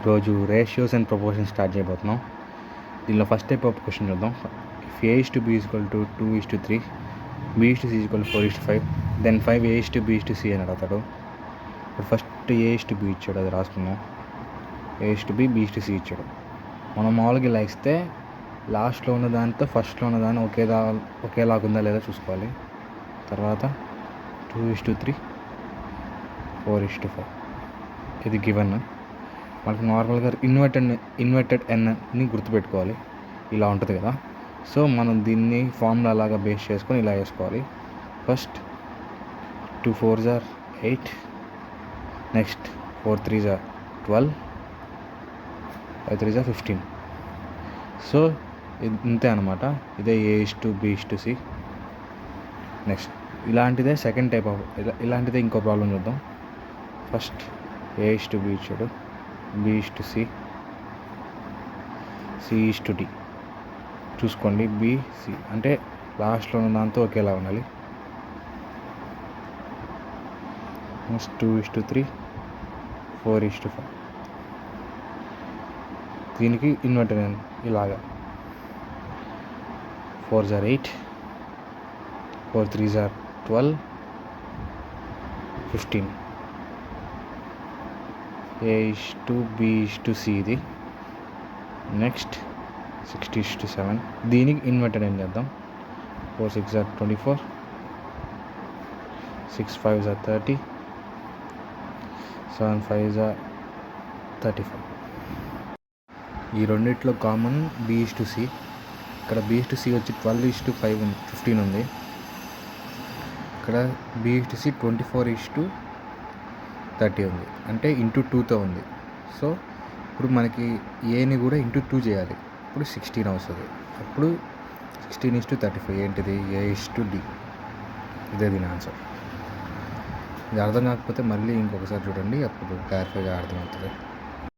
ఈరోజు ratios and proportion start చేయబోతున్నాం. దీనిలో ఫస్ట్ టైప్ ఆఫ్ క్వశ్చన్ చూద్దాం. If A:B = 2:3, B:C = 4:5, then 5 A:B:C అని అడుగుతాడు. ఇప్పుడు ఫస్ట్ A:B ఇచ్చాడు, అది రాసుకుందాం. A:B, B:C ఇచ్చాడు. మనం మామూలుగా ఇలా ఇస్తే లాస్ట్లో ఉన్న దానితో ఫస్ట్లో ఉన్న దాన్ని ఒకేలాగా ఉందా లేదా చూసుకోవాలి. తర్వాత 2:3, 4:5 ఇది గివెన్. మనకి నార్మల్గా ఇన్వర్టెడ్ ఎన్ని గుర్తుపెట్టుకోవాలి, ఇలా ఉంటుంది కదా. సో మనం దీన్ని ఫార్ములా లాగా బేస్ చేసుకొని ఇలా వేసుకోవాలి. First 2 4s are 8, next 4 3s are 12, 5 3s are 15. So ఇంతే అనమాట. ఇదే A:B:C. నెక్స్ట్ ఇలాంటిదే సెకండ్ టైప్ ఆఫ్ ఇలాంటిదే ఇంకో ప్రాబ్లం చూద్దాం. ఫస్ట్ A:B ఇచ్చాడు, B:C, C:D. చూసుకోండి, BC అంటే లాస్ట్లో ఉన్న దాంతో ఒకేలా ఉండాలి. నెక్స్ట్ 2:3, 4:5. దీనికి ఇన్వర్టర్ ఇలాగా 4s are 8, 4 3s are 12, 15. A:B:C ఇది. నెక్స్ట్ 6:7. దీనికి ఇన్వర్టెడ్ ఏం చేద్దాం. 4 6s are 24, 6 5s are 30, 7 5s are 35. ఈ రెండిట్లో కామన్ B:C. ఇక్కడ B:C వచ్చి 12:15 ఉంది. ఇక్కడ B:C 24:30 ఉంది, అంటే ఇంటూ 2తో ఉంది. సో ఇప్పుడు మనకి ఏని కూడా ఇంటూ 2 చేయాలి. ఇప్పుడు 16 అవుతుంది. అప్పుడు 16:35 ఏంటిది, A:D. ఇదే దీని ఆన్సర్. ఇది అర్థం కాకపోతే మళ్ళీ ఇంకొకసారి చూడండి, అప్పుడు క్లారిఫైగా అర్థమవుతుంది.